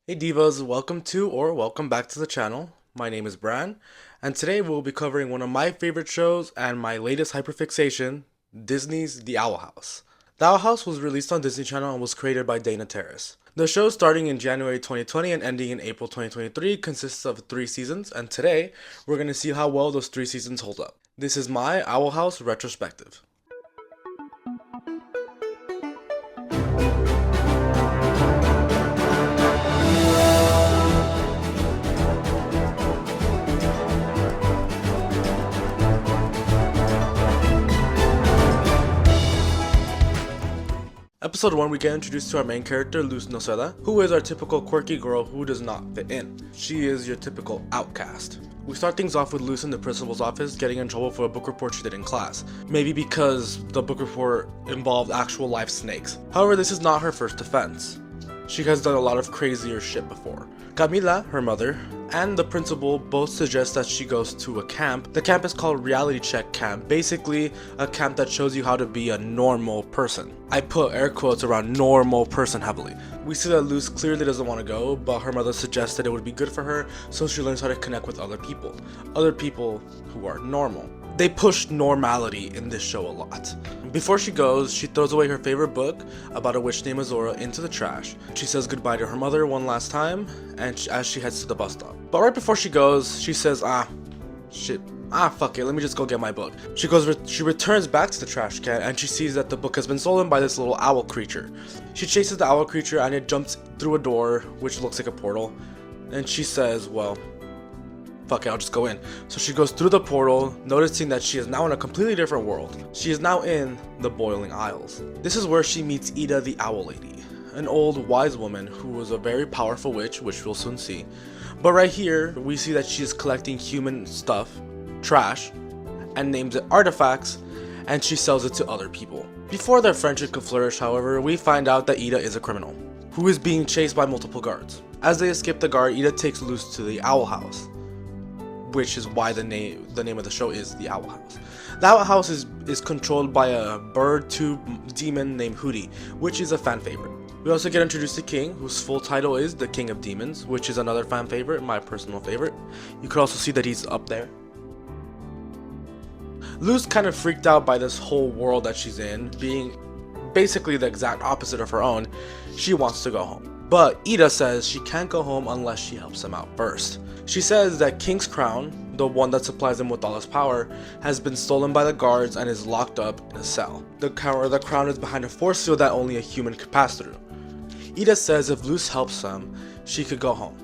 Hey Divas, welcome to or welcome back to the channel. My name is Bran, and today we'll be covering one of my favorite shows and my latest hyperfixation, Disney's The Owl House. The Owl House was released on Disney Channel and was created by Dana Terrace. The show, starting in January 2020 and ending in April 2023, consists of 3 seasons, and today we're going to see how well those 3 seasons hold up. This is my Owl House retrospective. Episode 1, we get introduced to our main character, Luz Noceda, who is our typical quirky girl who does not fit in. She is your typical outcast. We start things off with Luz in the principal's office getting in trouble for a book report she did in class. Maybe because the book report involved actual live snakes. However, this is not her first offense. She has done a lot of crazier shit before. Camila, her mother, and the principal both suggest that she goes to a camp. The camp is called Reality Check Camp, basically a camp that shows you how to be a normal person. I put air quotes around normal person heavily. We see that Luz clearly doesn't want to go, but her mother suggested it would be good for her so she learns how to connect with other people who are normal. They push normality in this show a lot. Before she goes, she throws away her favorite book about a witch named Azora into the trash. She says goodbye to her mother one last time, and as she heads to the bus stop. But right before she goes, she says, fuck it, let me just go get my book. She returns back to the trash can, and she sees that the book has been stolen by this little owl creature. She chases the owl creature, and it jumps through a door, which looks like a portal. And she says, well, fuck it, I'll just go in. So she goes through the portal, noticing that she is now in a completely different world. She is now in the Boiling Isles. This is where she meets Ida the Owl Lady, an old wise woman who was a very powerful witch, which we'll soon see. But right here, we see that she is collecting human stuff, trash, and names it artifacts, and she sells it to other people. Before their friendship could flourish, however, we find out that Ida is a criminal, who is being chased by multiple guards. As they escape the guard, Ida takes Luz to the Owl House, which is why the name of the show is The Owl House. The Owl House is controlled by a bird tube demon named Hooty, which is a fan favorite. We also get introduced to King, whose full title is the King of Demons, which is another fan favorite, my personal favorite. You could also see that he's up there. Luz kind of freaked out by this whole world that she's in, being basically the exact opposite of her own. She wants to go home. But Ida says she can't go home unless she helps him out first. She says that King's crown, the one that supplies him with all his power, has been stolen by the guards and is locked up in a cell. The crown is behind a force field that only a human could pass through. Ida says if Luz helps him, she could go home.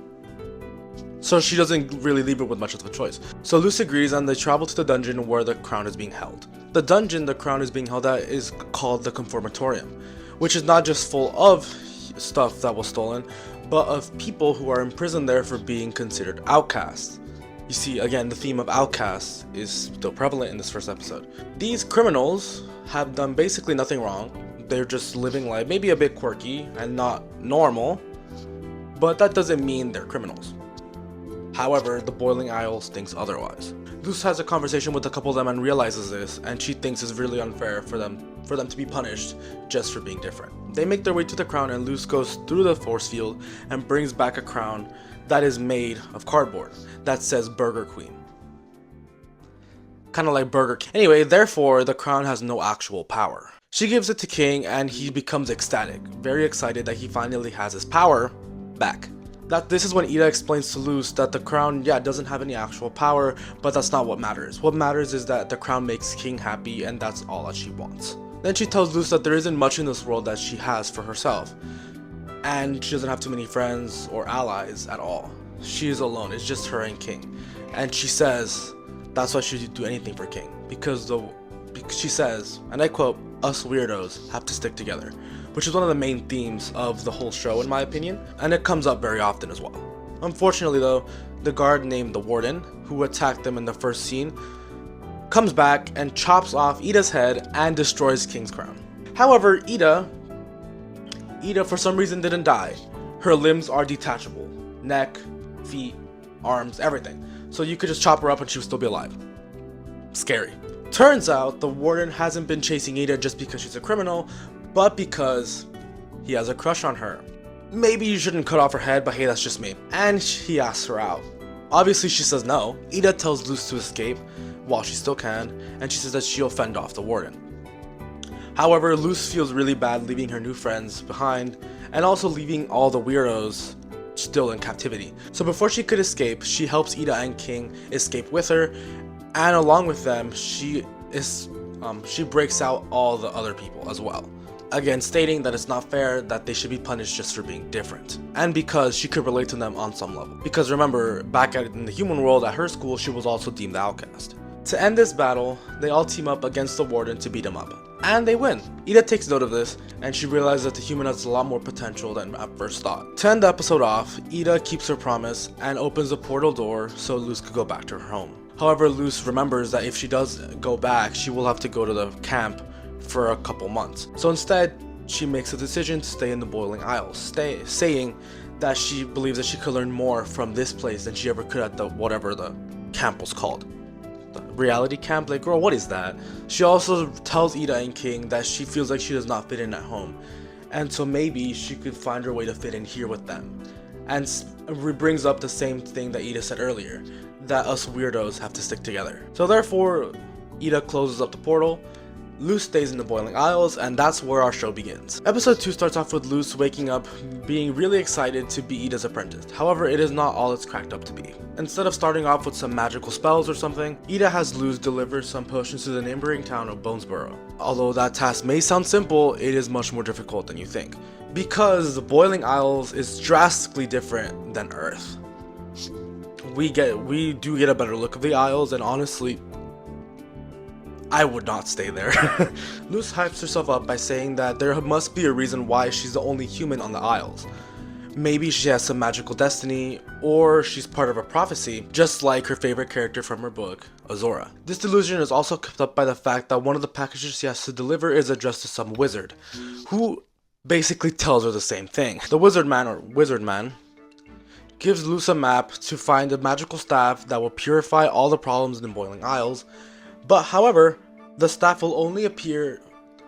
So she doesn't really leave her with much of a choice. So Luz agrees, and they travel to the dungeon where the crown is being held. The dungeon the crown is being held at is called the Conformatorium, which is not just full of stuff that was stolen, but of people who are imprisoned there for being considered outcasts. You see, again, the theme of outcasts is still prevalent in this first episode. These criminals have done basically nothing wrong. They're just living life, maybe a bit quirky and not normal, but that doesn't mean they're criminals. However, the Boiling Isles thinks otherwise. Luz has a conversation with a couple of them and realizes this, and she thinks it's really unfair for them to be punished just for being different. They make their way to the crown, and Luz goes through the force field and brings back a crown that is made of cardboard that says Burger Queen. Kind of like Burger King. Anyway, therefore, the crown has no actual power. She gives it to King, and he becomes ecstatic, very excited that he finally has his power back. This is when Ida explains to Luz that the crown, doesn't have any actual power, but that's not what matters. What matters is that the crown makes King happy, and that's all that she wants. Then she tells Luz that there isn't much in this world that she has for herself, and she doesn't have too many friends or allies at all. She is alone, it's just her and King. And she says that's why she would do anything for King, because she says, and I quote, "Us weirdos have to stick together," which is one of the main themes of the whole show in my opinion, and it comes up very often as well. Unfortunately though, the guard named the Warden, who attacked them in the first scene, comes back and chops off Ida's head and destroys King's crown. However, Ida for some reason didn't die. Her limbs are detachable. Neck, feet, arms, everything. So you could just chop her up and she would still be alive. Scary. Turns out the Warden hasn't been chasing Ida just because she's a criminal, but because he has a crush on her. maybe you shouldn't cut off her head, but hey, that's just me. And he asks her out. Obviously she says no. Ida tells Luz to escape while she still can, and she says that she'll fend off the Warden. However, Luz feels really bad leaving her new friends behind, and also leaving all the weirdos still in captivity. So before she could escape, she helps Ida and King escape with her, and along with them, she breaks out all the other people as well. Again, stating that it's not fair that they should be punished just for being different, and because she could relate to them on some level. Because remember, back in the human world at her school, she was also deemed the outcast. To end this battle, they all team up against the Warden to beat him up, and they win. Ida takes note of this, and she realizes that the human has a lot more potential than at first thought. To end the episode off, Ida keeps her promise and opens the portal door so Luz could go back to her home. However, Luz remembers that if she does go back, she will have to go to the camp for a couple months. So instead, she makes a decision to stay in the Boiling Isles, saying that she believes that she could learn more from this place than she ever could at the whatever the camp was called. The reality camp? Like, girl, what is that? She also tells Ida and King that she feels like she does not fit in at home, and so maybe she could find her way to fit in here with them. And brings up the same thing that Ida said earlier, that us weirdos have to stick together. So therefore, Ida closes up the portal, Luz stays in the Boiling Isles, and that's where our show begins. Episode 2 starts off with Luz waking up, being really excited to be Ida's apprentice. However, it is not all it's cracked up to be. Instead of starting off with some magical spells or something, Ida has Luz deliver some potions to the neighboring town of Bonesborough. Although that task may sound simple, it is much more difficult than you think, because the Boiling Isles is drastically different than Earth. We do get a better look of the Isles, and honestly, I would not stay there. Luz hypes herself up by saying that there must be a reason why she's the only human on the Isles. Maybe she has some magical destiny, or she's part of a prophecy, just like her favorite character from her book, Azora. This delusion is also kept up by the fact that one of the packages she has to deliver is addressed to some wizard, who basically tells her the same thing. The wizard man gives Luz a map to find a magical staff that will purify all the problems in the Boiling Isles, but however, the staff will only appear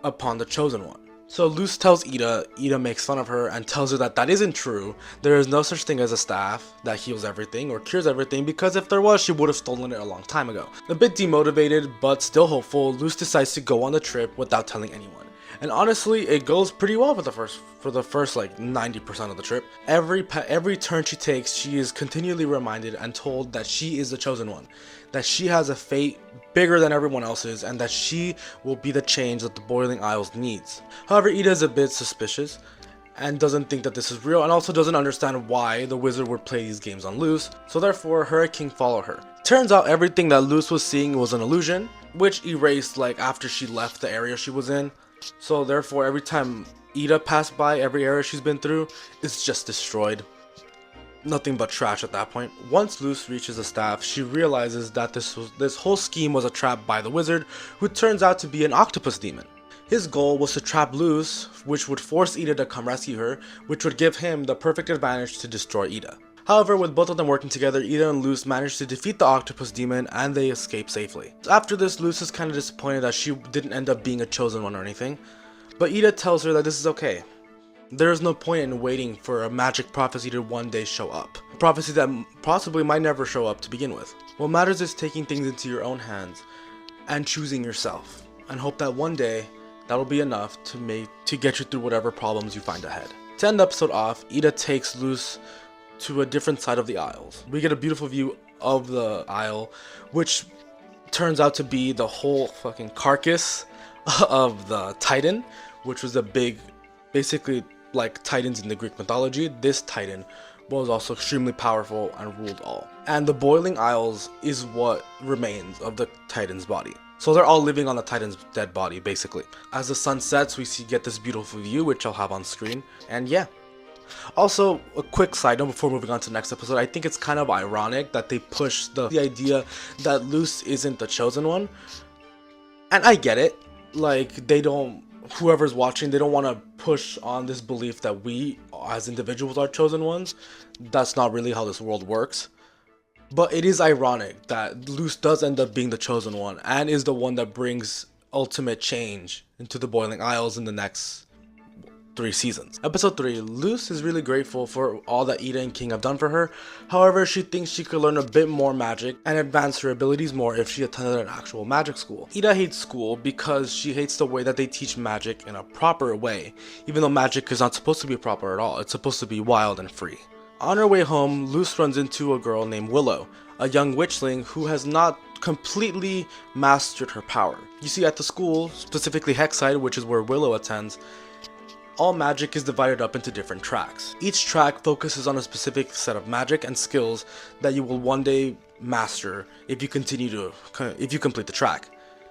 upon the chosen one. So Luz tells Ida, Ida makes fun of her and tells her that that isn't true. There is no such thing as a staff that heals everything or cures everything, because if there was, she would have stolen it a long time ago. A bit demotivated, but still hopeful, Luz decides to go on the trip without telling anyone. And honestly, it goes pretty well for the first like 90% of the trip. Every turn she takes, she is continually reminded and told that she is the chosen one, that she has a fate bigger than everyone else's, and that she will be the change that the Boiling Isles needs. However, Ida is a bit suspicious and doesn't think that this is real, and also doesn't understand why the wizard would play these games on Luz, so therefore her and King follow her. Turns out everything that Luz was seeing was an illusion, which erased like after she left the area she was in. So therefore, every time Ida passed by every area she's been through, it's just destroyed. Nothing but trash at that point. Once Luz reaches the staff, she realizes that this whole scheme was a trap by the wizard, who turns out to be an octopus demon. His goal was to trap Luz, which would force Ida to come rescue her, which would give him the perfect advantage to destroy Ida. However, with both of them working together, Ida and Luz manage to defeat the octopus demon, and they escape safely. After this, Luz is kind of disappointed that she didn't end up being a chosen one or anything, but Ida tells her that this is okay. There is no point in waiting for a magic prophecy to one day show up. A prophecy that possibly might never show up to begin with. What matters is taking things into your own hands and choosing yourself, and hope that one day that'll be enough to get you through whatever problems you find ahead. To end the episode off, Ida takes Luz to a different side of the Isles. We get a beautiful view of the Isle, which turns out to be the whole fucking carcass of the Titan, which was a big, basically like Titans in the Greek mythology. This Titan was also extremely powerful and ruled all. And the Boiling Isles is what remains of the Titan's body. So they're all living on the Titan's dead body, basically. As the sun sets, we get this beautiful view, which I'll have on screen. And yeah. Also, a quick side note before moving on to the next episode, I think it's kind of ironic that they push the idea that Luz isn't the chosen one. And I get it. Like, whoever's watching, they don't want to push on this belief that we as individuals are chosen ones. That's not really how this world works. But it is ironic that Luz does end up being the chosen one and is the one that brings ultimate change into the Boiling Isles in the next 3 seasons. Episode 3, Luce is really grateful for all that Ida and King have done for her. However, she thinks she could learn a bit more magic and advance her abilities more if she attended an actual magic school. Ida hates school because she hates the way that they teach magic in a proper way, even though magic is not supposed to be proper at all. It's supposed to be wild and free. On her way home, Luce runs into a girl named Willow, a young witchling who has not completely mastered her power. You see, at the school, specifically Hexside, which is where Willow attends, all magic is divided up into different tracks. Each track focuses on a specific set of magic and skills that you will one day master if you complete the track.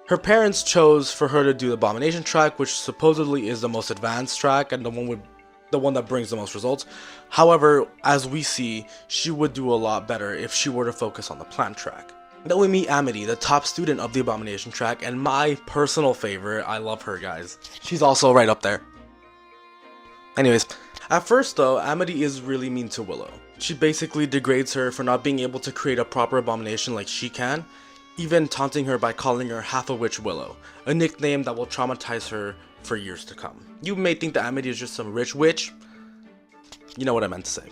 Her parents chose for her to do the Abomination track, which supposedly is the most advanced track and the one that brings the most results. However, as we see, she would do a lot better if she were to focus on the plant track. Then we meet Amity, the top student of the Abomination track, and my personal favorite. I love her, guys. She's also right up there. Anyways, at first though, Amity is really mean to Willow. She basically degrades her for not being able to create a proper abomination like she can, even taunting her by calling her Half a Witch Willow, a nickname that will traumatize her for years to come. You may think that Amity is just some rich witch. You know what I meant to say.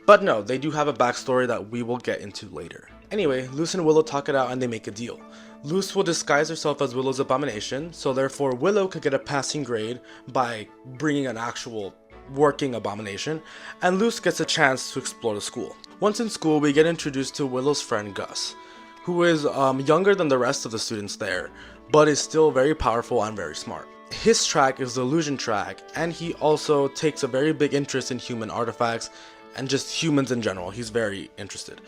But no, they do have a backstory that we will get into later. Anyway, Luce and Willow talk it out and they make a deal. Luce will disguise herself as Willow's abomination, so therefore Willow could get a passing grade by bringing an actual working abomination, and Luce gets a chance to explore the school. Once in school, we get introduced to Willow's friend Gus, who is younger than the rest of the students there, but is still very powerful and very smart. His track is the illusion track, and he also takes a very big interest in human artifacts and just humans in general. He's very interested.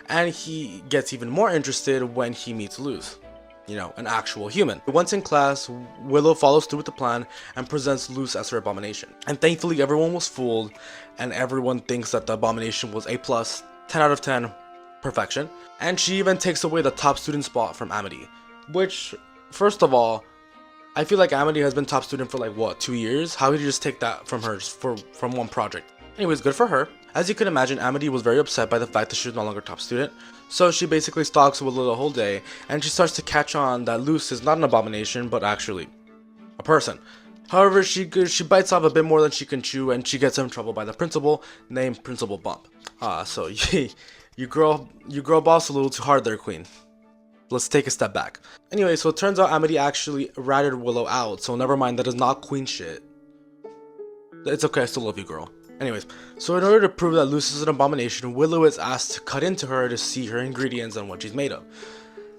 And he gets even more interested when he meets Luce, you know, an actual human. Once in class, Willow follows through with the plan and presents Luce as her abomination. And thankfully everyone was fooled and everyone thinks that the abomination was A+, 10 out of 10, perfection. And she even takes away the top student spot from Amity, which, first of all, I feel like Amity has been top student for like, what, 2 years? How did you just take that from her from one project? Anyways, good for her. As you can imagine, Amity was very upset by the fact that she was no longer top student, so she basically stalks Willow the whole day, and she starts to catch on that Luce is not an abomination, but actually a person. However, she bites off a bit more than she can chew, and she gets in trouble by the principal, named Principal Bump. So you girl boss a little too hard there, queen. Let's take a step back. Anyway, so it turns out Amity actually ratted Willow out, so never mind, that is not queen shit. It's okay, I still love you, girl. Anyways, so in order to prove that Luce is an abomination, Willow is asked to cut into her to see her ingredients and what she's made of.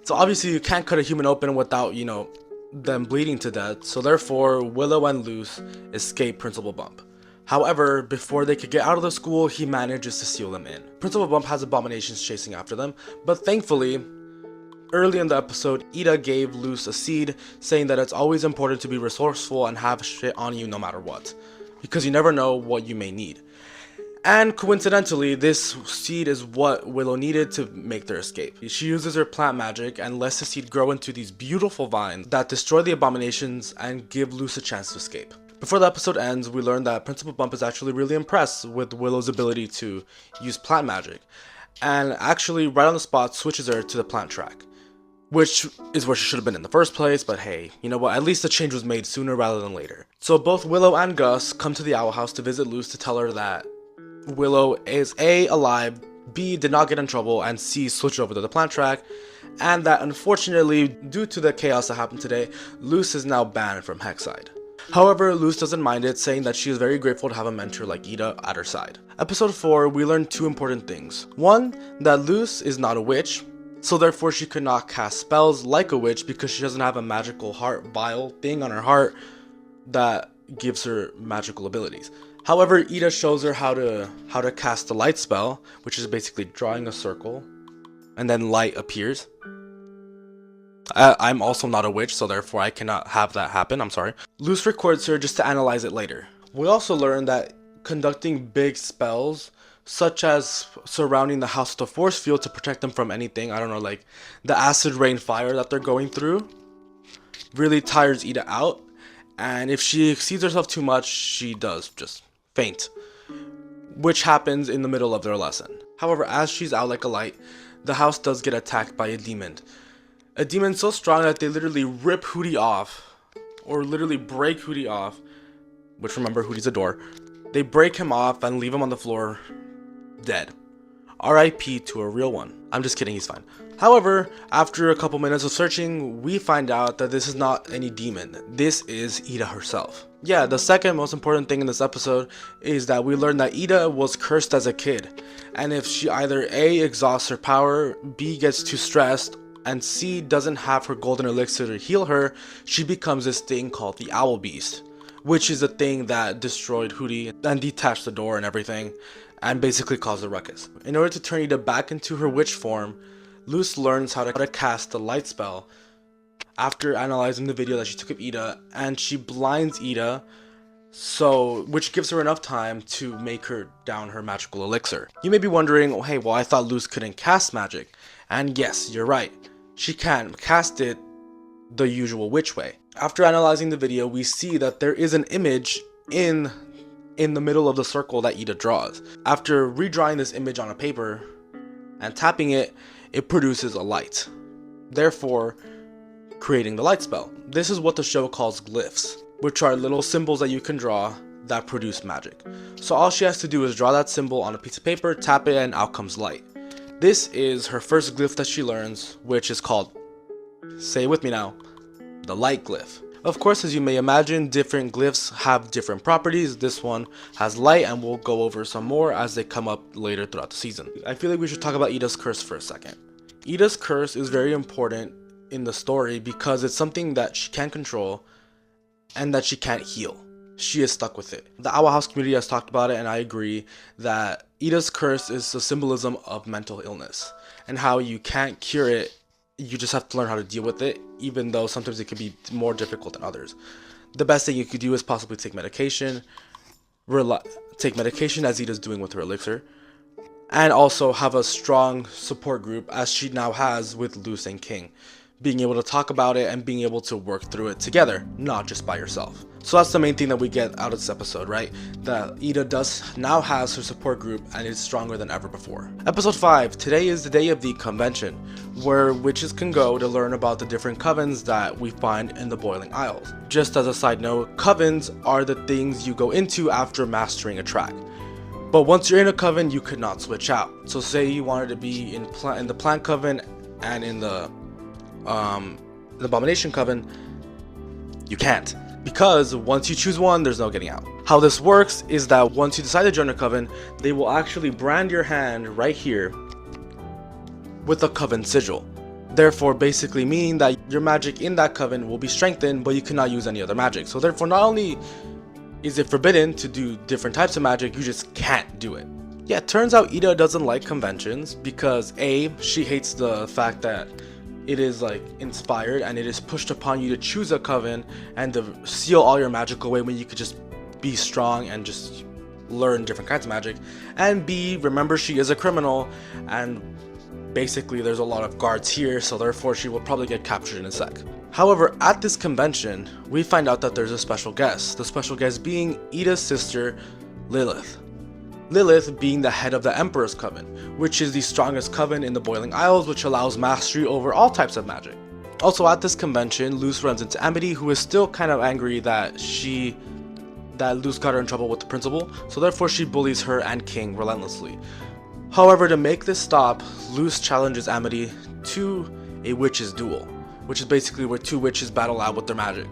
So obviously you can't cut a human open without, you know, them bleeding to death, so therefore Willow and Luce escape Principal Bump. However, before they could get out of the school, he manages to seal them in. Principal Bump has abominations chasing after them, but thankfully, early in the episode, Ida gave Luce a seed, saying that it's always important to be resourceful and have shit on you no matter what, because you never know what you may need. And coincidentally, this seed is what Willow needed to make their escape. She uses her plant magic and lets the seed grow into these beautiful vines that destroy the abominations and give Luce a chance to escape. Before the episode ends, we learn that Principal Bump is actually really impressed with Willow's ability to use plant magic, and actually right on the spot switches her to the plant track, which is where she should have been in the first place, but hey, you know what, at least the change was made sooner rather than later. So both Willow and Gus come to the Owl House to visit Luce to tell her that Willow is A, alive, B, did not get in trouble, and C, switched over to the plant track, and that unfortunately, due to the chaos that happened today, Luce is now banned from Hexside. However, Luce doesn't mind it, saying that she is very grateful to have a mentor like Ida at her side. Episode 4, we learn 2 important things. One, that Luce is not a witch, so therefore she could not cast spells like a witch because she doesn't have a magical heart vial thing on her heart that gives her magical abilities. However, Ida shows her how to cast the light spell, which is basically drawing a circle and then light appears. I'm also not a witch, so therefore I cannot have that happen, I'm sorry. Luce records her just to analyze it later. We also learn that conducting big spells, such as surrounding the house with a force field to protect them from anything, I don't know, like the acid rain fire that they're going through, really tires Ida out, and if she exceeds herself too much, she does just faint, which happens in the middle of their lesson. However, as she's out like a light, the house does get attacked by a demon. A demon so strong that they literally rip Hooty off, or literally break Hooty off, which remember Hooty's a door. They break him off and leave him on the floor dead. RIP to a real one. I'm just kidding, he's fine. However, after a couple minutes of searching, we find out that this is not any demon. This is Ida herself. Yeah, the second most important thing in this episode is that we learn that Ida was cursed as a kid. And if she either A, exhausts her power, B, gets too stressed, and C, doesn't have her golden elixir to heal her, she becomes this thing called the Owl Beast, which is the thing that destroyed Hooty and detached the door and everything, and basically caused a ruckus. In order to turn Ida back into her witch form, Luz learns how to cast the light spell after analyzing the video that she took of Ida, and she blinds Ida, which gives her enough time to make her down her magical elixir. You may be wondering, oh, hey, well, I thought Luz couldn't cast magic. And yes, you're right. She can cast it the usual witch way. After analyzing the video, we see that there is an image in the middle of the circle that Ida draws. After redrawing this image on a paper and tapping it, it produces a light, therefore creating the light spell. This is what the show calls glyphs, which are little symbols that you can draw that produce magic. So all she has to do is draw that symbol on a piece of paper, tap it, and out comes light. This is her first glyph that she learns, which is called, say it with me now, the light glyph. Of course, as you may imagine, different glyphs have different properties. This one has light, and we'll go over some more as they come up later throughout the season. I feel like we should talk about Ida's curse for a second. Ida's curse is very important in the story because it's something that she can't control and that she can't heal. She is stuck with it. The Owl House community has talked about it, and I agree that Ida's curse is a symbolism of mental illness and how you can't cure it. You just have to learn how to deal with it, even though sometimes it can be more difficult than others. The best thing you could do is possibly take medication, as Ida's doing with her elixir, and also have a strong support group as she now has with Luz and King, being able to talk about it and being able to work through it together, not just by yourself. So that's the main thing that we get out of this episode, right? That Ida now has her support group and is stronger than ever before. Episode 5, today is the day of the Covention, where witches can go to learn about the different covens that we find in the Boiling Isles. Just as a side note, covens are the things you go into after mastering a track. But once you're in a coven, you could not switch out. So say you wanted to be in the Plant Coven and in the Abomination Coven, you can't. Because once you choose one, there's no getting out. How this works is that once you decide to join a coven, they will actually brand your hand right here with a coven sigil. Therefore, basically meaning that your magic in that coven will be strengthened, but you cannot use any other magic. So therefore, not only is it forbidden to do different types of magic, you just can't do it. Yeah, it turns out Ida doesn't like conventions because A, she hates the fact that it is like inspired and it is pushed upon you to choose a coven and to seal all your magic away when you could just be strong and just learn different kinds of magic. And B, remember she is a criminal and basically there's a lot of guards here, so therefore she will probably get captured in a sec. However, at this convention, we find out that there's a special guest, the special guest being Ida's sister, Lilith. Lilith being the head of the Emperor's Coven, which is the strongest coven in the Boiling Isles, which allows mastery over all types of magic. Also at this convention, Luz runs into Amity, who is still kind of angry that Luz got her in trouble with the principal, so therefore she bullies her and King relentlessly. However, to make this stop, Luz challenges Amity to a witches duel, which is basically where two witches battle out with their magic.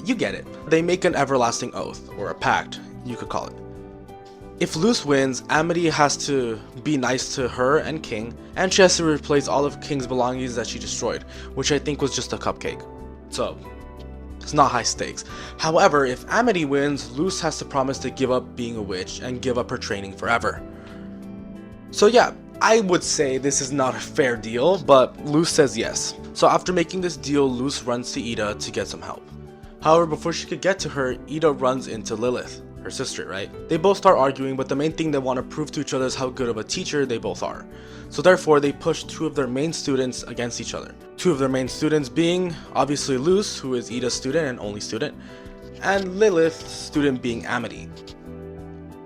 You get it. They make an everlasting oath, or a pact, you could call it. If Luz wins, Amity has to be nice to her and King, and she has to replace all of King's belongings that she destroyed, which I think was just a cupcake. So, it's not high stakes. However, if Amity wins, Luz has to promise to give up being a witch and give up her training forever. So yeah, I would say this is not a fair deal, but Luz says yes. So after making this deal, Luz runs to Ida to get some help. However, before she could get to her, Ida runs into Lilith, her sister, right? They both start arguing, but the main thing they want to prove to each other is how good of a teacher they both are. So therefore, they push two of their main students against each other. Two of their main students being, obviously Luz, who is Ida's student and only student, and Lilith's student being Amity.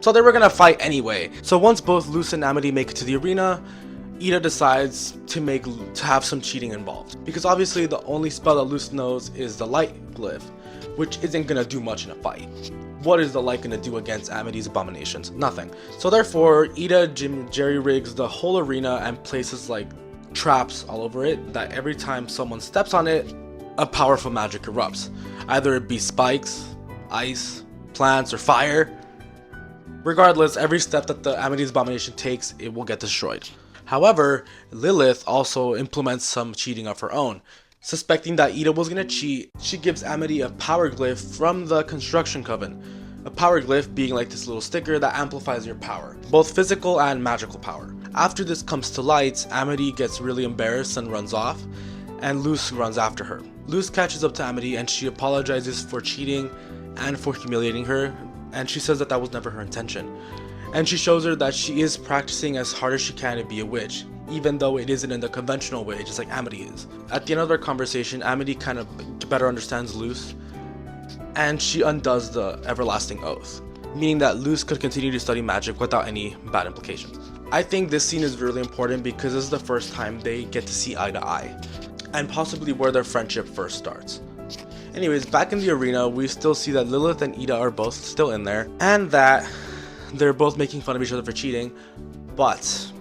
So they were gonna fight anyway. So once both Luz and Amity make it to the arena, Ida decides to have some cheating involved. Because obviously the only spell that Luz knows is the light glyph, which isn't gonna do much in a fight. what is the light going to do against Amity's abominations? Nothing. So therefore, Ida jerry rigs the whole arena and places like traps all over it that every time someone steps on it, a powerful magic erupts. Either it be spikes, ice, plants, or fire. Regardless, every step that the Amity's abomination takes, it will get destroyed. However, Lilith also implements some cheating of her own. Suspecting that Ida was going to cheat, she gives Amity a power glyph from the construction coven. A power glyph being like this little sticker that amplifies your power, both physical and magical power. After this comes to light, Amity gets really embarrassed and runs off, and Luce runs after her. Luce catches up to Amity and she apologizes for cheating and for humiliating her, and she says that that was never her intention. And she shows her that she is practicing as hard as she can to be a witch, even though it isn't in the conventional way, just like Amity is. At the end of their conversation, Amity kind of better understands Luce, and she undoes the everlasting oath, meaning that Luce could continue to study magic without any bad implications. I think this scene is really important because this is the first time they get to see eye to eye, and possibly where their friendship first starts. Anyways, back in the arena, we still see that Lilith and Ida are both still in there, and that they're both making fun of each other for cheating, but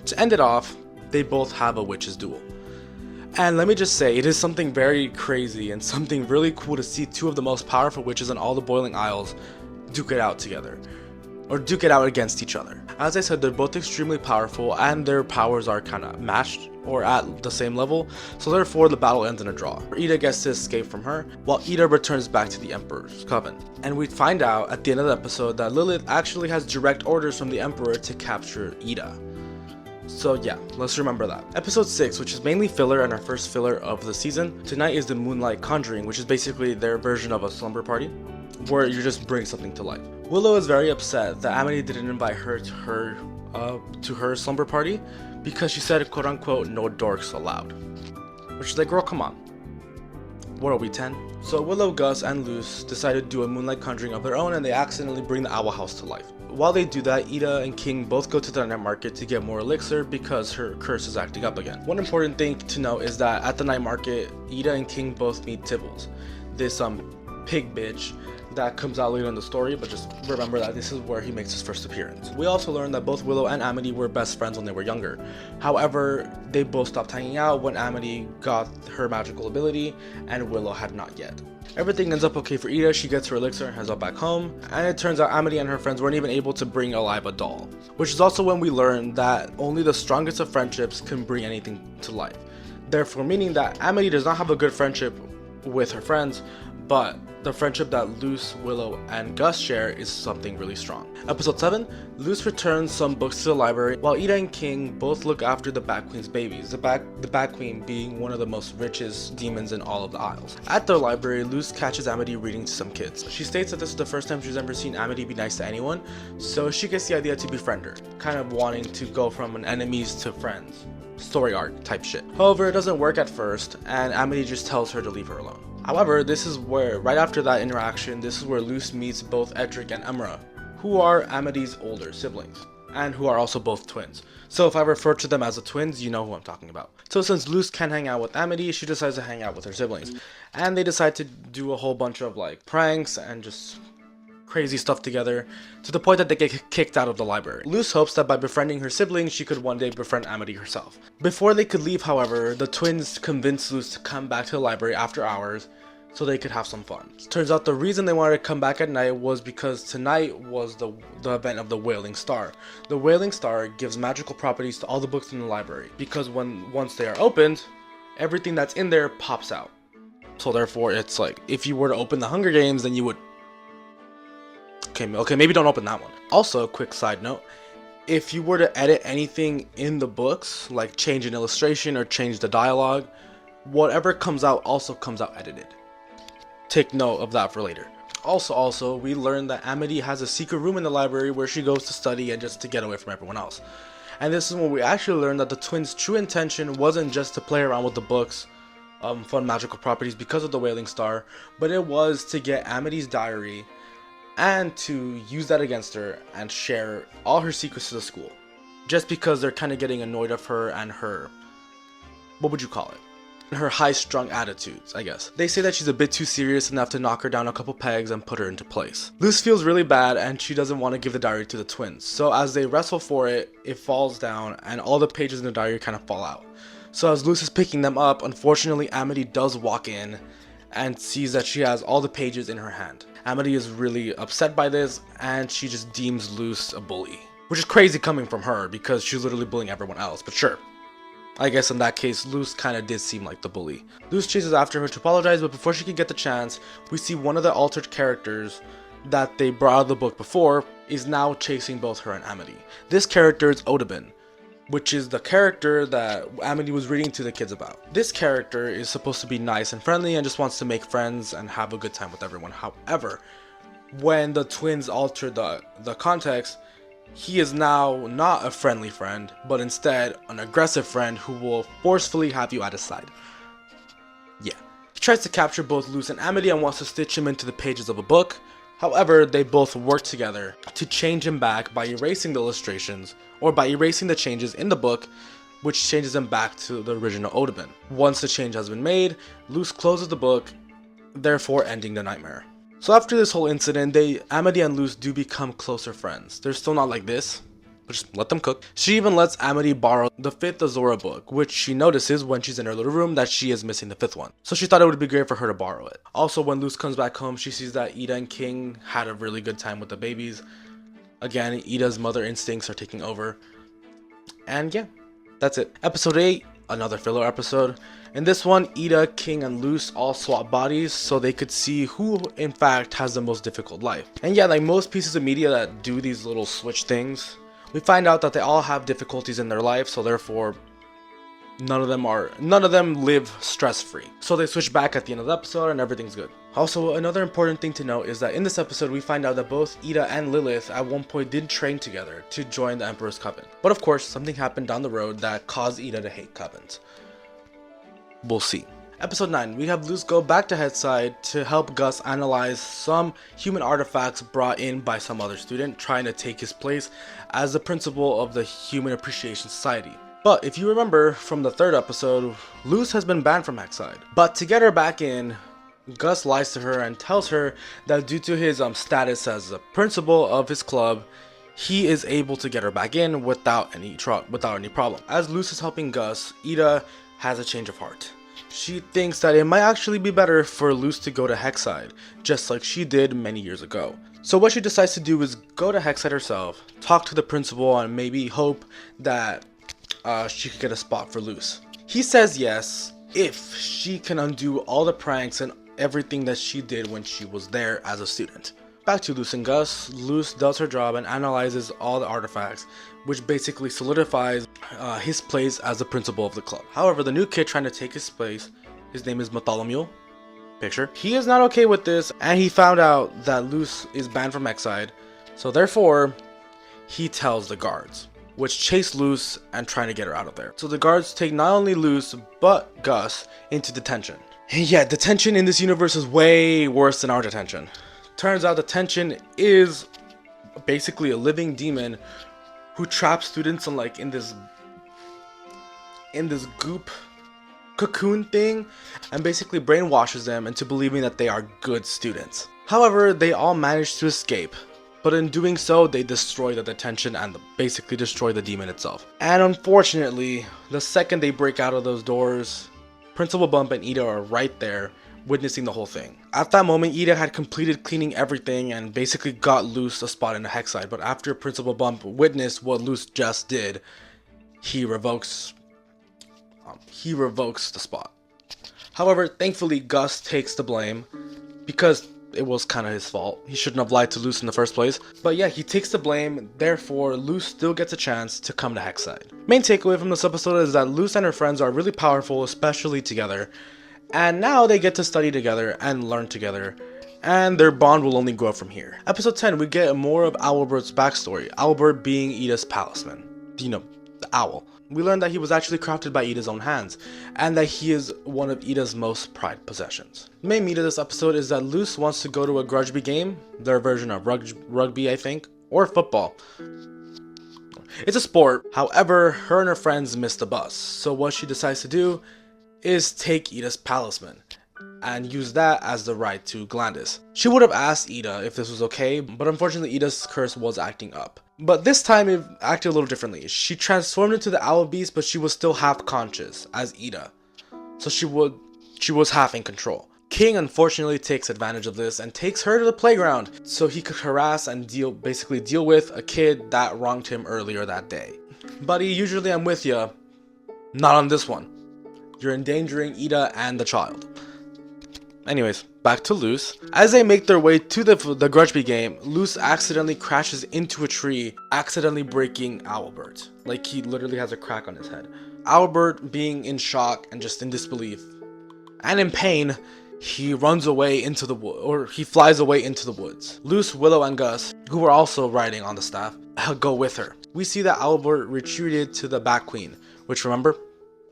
to end it off, they both have a witch's duel. And let me just say, it is something very crazy and something really cool to see two of the most powerful witches in all the Boiling Isles duke it out together, or duke it out against each other. As I said, they're both extremely powerful and their powers are kind of matched or at the same level, so therefore the battle ends in a draw. Ida gets to escape from her, while Ida returns back to the Emperor's Coven. And we find out at the end of the episode that Lilith actually has direct orders from the Emperor to capture Ida. So yeah, let's remember that. Episode 6, which is mainly filler and our first filler of the season, tonight is the Moonlight Conjuring, which is basically their version of a slumber party, where you just bring something to life. Willow is very upset that Amity didn't invite her to her slumber party because she said, quote unquote, no dorks allowed. Which is like, girl, come on. What are we, 10? So Willow, Gus, and Luce decide to do a Moonlight Conjuring of their own, and they accidentally bring the Owl House to life. While they do that, Ida and King both go to the night market to get more elixir because her curse is acting up again. One important thing to note is that at the night market, Ida and King both meet Tibbles, this pig bitch that comes out later in the story, but just remember that this is where he makes his first appearance. We also learned that both Willow and Amity were best friends when they were younger. However, they both stopped hanging out when Amity got her magical ability and Willow had not yet. Everything ends up okay for Ida, she gets her elixir and heads up back home, and it turns out Amity and her friends weren't even able to bring alive a doll. Which is also when we learn that only the strongest of friendships can bring anything to life. Therefore meaning that Amity does not have a good friendship with her friends, but the friendship that Luce, Willow, and Gus share is something really strong. Episode 7, Luce returns some books to the library while Ida and King both look after the Bat Queen's babies, the Bat Queen being one of the most richest demons in all of the Isles. At the library, Luce catches Amity reading to some kids. She states that this is the first time she's ever seen Amity be nice to anyone, so she gets the idea to befriend her, kind of wanting to go from an enemies to friends. Story arc type shit. However, it doesn't work at first, and Amity just tells her to leave her alone. However, this is where, right after that interaction, this is where Luce meets both Edric and Emra, who are Amity's older siblings, and who are also both twins. So if I refer to them as the twins, you know who I'm talking about. So since Luce can't hang out with Amity, she decides to hang out with her siblings. And they decide to do a whole bunch of pranks and just crazy stuff together, to the point that they get kicked out of the library. Luce hopes that by befriending her siblings, she could one day befriend Amity herself. Before they could leave, however, the twins convince Luce to come back to the library after hours so they could have some fun. Turns out the reason they wanted to come back at night was because tonight was the event of the Wailing Star. The Wailing Star gives magical properties to all the books in the library, because once they are opened, everything that's in there pops out. So therefore, it's like, if you were to open the Hunger Games, then you would... Okay, maybe don't open that one. Also, quick side note, if you were to edit anything in the books, like change an illustration or change the dialogue, whatever comes out also comes out edited. Take note of that for later. Also, we learned that Amity has a secret room in the library where she goes to study and just to get away from everyone else. And this is when we actually learned that the twins' true intention wasn't just to play around with the books, fun magical properties because of the Wailing Star, but it was to get Amity's diary and to use that against her and share all her secrets to the school. Just because they're kind of getting annoyed of her and her... what would you call it? and her high-strung attitudes, I guess. They say that she's a bit too serious and have to knock her down a couple pegs and put her into place. Luz feels really bad and she doesn't want to give the diary to the twins, so as they wrestle for it, it falls down and all the pages in the diary kind of fall out. So as Luz is picking them up, unfortunately Amity does walk in and sees that she has all the pages in her hand. Amity is really upset by this and she just deems Luz a bully, which is crazy coming from her because she's literally bullying everyone else, but sure. I guess in that case, Luz kinda did seem like the bully. Luz chases after her to apologize, but before she can get the chance, we see one of the altered characters that they brought out of the book before is now chasing both her and Amity. This character is Odabin, which is the character that Amity was reading to the kids about. This character is supposed to be nice and friendly and just wants to make friends and have a good time with everyone. However, when the twins alter the context, he is now not a friendly friend, but instead an aggressive friend who will forcefully have you at his side. Yeah. He tries to capture both Luz and Amity and wants to stitch him into the pages of a book. However, they both work together to change him back by erasing the illustrations, or by erasing the changes in the book, which changes him back to the original Odabin. Once the change has been made, Luz closes the book, therefore ending the nightmare. So after this whole incident, Amity and Luz do become closer friends. They're still not like this, but just let them cook. She even lets Amity borrow the 5th Azora book, which she notices when she's in her little room that she is missing the 5th one. So she thought it would be great for her to borrow it. Also, when Luz comes back home, she sees that Ida and King had a really good time with the babies. Again, Ida's mother instincts are taking over. And yeah, that's it. Episode 8, another filler episode. In this one, Ida, King, and Luz all swap bodies so they could see who in fact has the most difficult life. And yeah, like most pieces of media that do these little switch things, we find out that they all have difficulties in their life, so therefore none of them live stress-free. So they switch back at the end of the episode and everything's good. Also, another important thing to note is that in this episode we find out that both Ida and Lilith at one point did train together to join the Emperor's Coven. But of course, something happened down the road that caused Ida to hate covens. We'll see. Episode 9, we have Luz go back to Headside to help Gus analyze some human artifacts brought in by some other student trying to take his place as the principal of the Human Appreciation Society. But if you remember from the 3rd episode, Luz has been banned from Headside. But to get her back in, Gus lies to her and tells her that due to his status as a principal of his club, he is able to get her back in without any problem. As Luz is helping Gus, Ida has a change of heart. She thinks that it might actually be better for Luz to go to Headside, just like she did many years ago. So what she decides to do is go to Headside herself, talk to the principal, and maybe hope that she could get a spot for Luz. He says yes, if she can undo all the pranks and everything that she did when she was there as a student. Back to Luz and Gus, Luz does her job and analyzes all the artifacts, which basically solidifies his place as the principal of the club. However, the new kid trying to take his place, his name is Bartholomew. Picture. He is not okay with this, and he found out that Luz is banned from Headside, so therefore, he tells the guards, which chase Luz and trying to get her out of there. So the guards take not only Luz, but Gus into detention. And yeah, detention in this universe is way worse than our detention. Turns out detention is basically a living demon who traps students in this goop cocoon thing and basically brainwashes them into believing that they are good students. However, they all manage to escape, but in doing so they destroy the detention and basically destroy the demon itself. And unfortunately, the second they break out of those doors, Principal Bump and Ida are right there witnessing the whole thing. At that moment, Ida had completed cleaning everything and basically got Luz a spot in the Headside, but after Principal Bump witnessed what Luz just did, he revokes the spot. However, thankfully Gus takes the blame because it was kind of his fault. He shouldn't have lied to Luz in the first place. But yeah, he takes the blame, therefore Luz still gets a chance to come to Headside. Main takeaway from this episode is that Luz and her friends are really powerful, especially together. And now they get to study together and learn together, and their bond will only grow from here. Episode 10, we get more of Owlbert's backstory, Owlbert being Ida's Palisman. You know, the owl. We learn that he was actually crafted by Ida's own hands, and that he is one of Ida's most prized possessions. The main meat of this episode is that Luz wants to go to a grudgeby game, their version of rugby I think, or football. It's a sport, however, her and her friends miss the bus, so what she decides to do is take Ida's Palisman and use that as the right to Glandis. She would have asked Ida if this was okay, but unfortunately Ida's curse was acting up. But this time it acted a little differently. She transformed into the owl beast, but she was still half conscious as Ida. So she was half in control. King unfortunately takes advantage of this and takes her to the playground so he could harass and basically deal with a kid that wronged him earlier that day. Buddy, usually I'm with ya, not on this one. You're endangering Ida and the child. Anyways, back to Luce. As they make their way to the Grudgeby game, Luce accidentally crashes into a tree, accidentally breaking Owlbert. Like he literally has a crack on his head. Owlbert, being in shock and just in disbelief and in pain, he runs away into the wood, or he flies away into the woods. Luce, Willow, and Gus, who were also riding on the staff, go with her. We see that Owlbert retreated to the Bat Queen, which remember,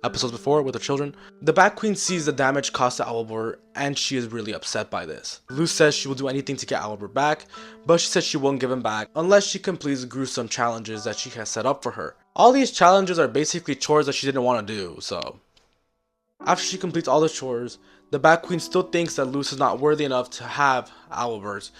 episodes before with the children. The Bat Queen sees the damage caused to Owlbert and she is really upset by this. Luce says she will do anything to get Owlbert back, but she says she won't give him back unless she completes gruesome challenges that she has set up for her. All these challenges are basically chores that she didn't want to do, so after she completes all the chores, the Bat Queen still thinks that Luce is not worthy enough to have Owlbert,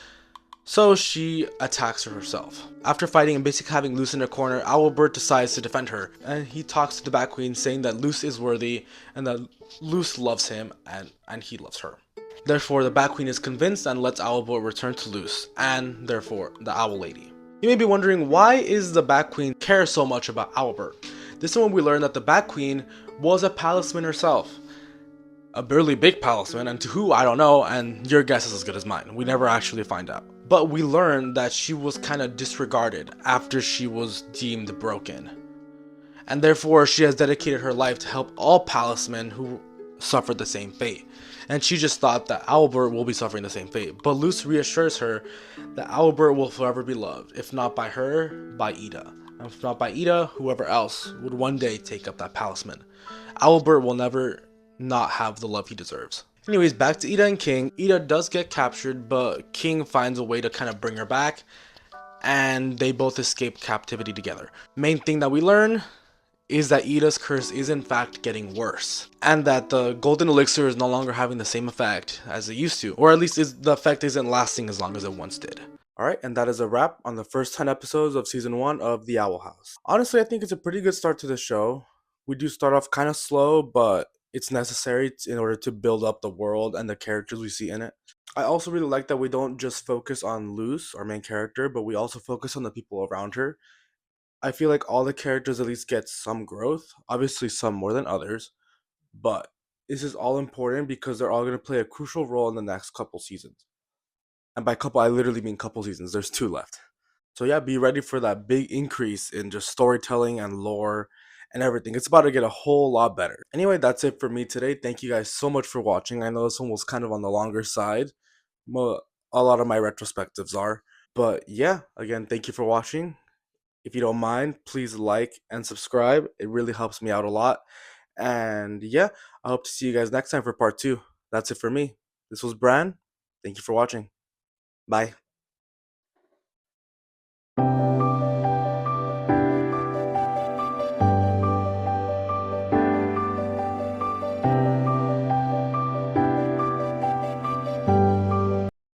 so she attacks her herself. After fighting and basically having Luce in her corner, Owlbert decides to defend her, and he talks to the Bat Queen saying that Luce is worthy and that Luce loves him and he loves her. Therefore, the Bat Queen is convinced and lets Owlbert return to Luce, and therefore the Owl Lady. You may be wondering, why is the Bat Queen care so much about Owlbert? This is when we learn that the Bat Queen was a Palisman herself. A really big Palisman, and to who, I don't know, and your guess is as good as mine. We never actually find out. But we learn that she was kind of disregarded after she was deemed broken. And therefore, she has dedicated her life to help all Palismen who suffered the same fate. And she just thought that Owlbert will be suffering the same fate. But Luce reassures her that Owlbert will forever be loved, if not by her, by Ida. And if not by Ida, whoever else would one day take up that Palisman. Owlbert will never not have the love he deserves. Anyways, back to Ida and King. Ida does get captured, but King finds a way to kind of bring her back, and they both escape captivity together. Main thing that we learn is that Ida's curse is in fact getting worse, and that the golden elixir is no longer having the same effect as it used to, or at least the effect isn't lasting as long as it once did. Alright, and that is a wrap on the first 10 episodes of Season 1 of The Owl House. Honestly, I think it's a pretty good start to the show. We do start off kind of slow, but it's necessary in order to build up the world and the characters we see in it. I also really like that we don't just focus on Luce, our main character, but we also focus on the people around her. I feel like all the characters at least get some growth, obviously some more than others, but this is all important because they're all going to play a crucial role in the next couple seasons. And by couple, I literally mean couple seasons. There's 2 left. So yeah, be ready for that big increase in just storytelling and lore and everything. It's about to get a whole lot better. Anyway, that's it for me today. Thank you guys so much for watching. I know this one was kind of on the longer side. A lot of my retrospectives are. But yeah, again, thank you for watching. If you don't mind, please like and subscribe. It really helps me out a lot. And yeah, I hope to see you guys next time for part 2. That's it for me. This was Bran. Thank you for watching. Bye.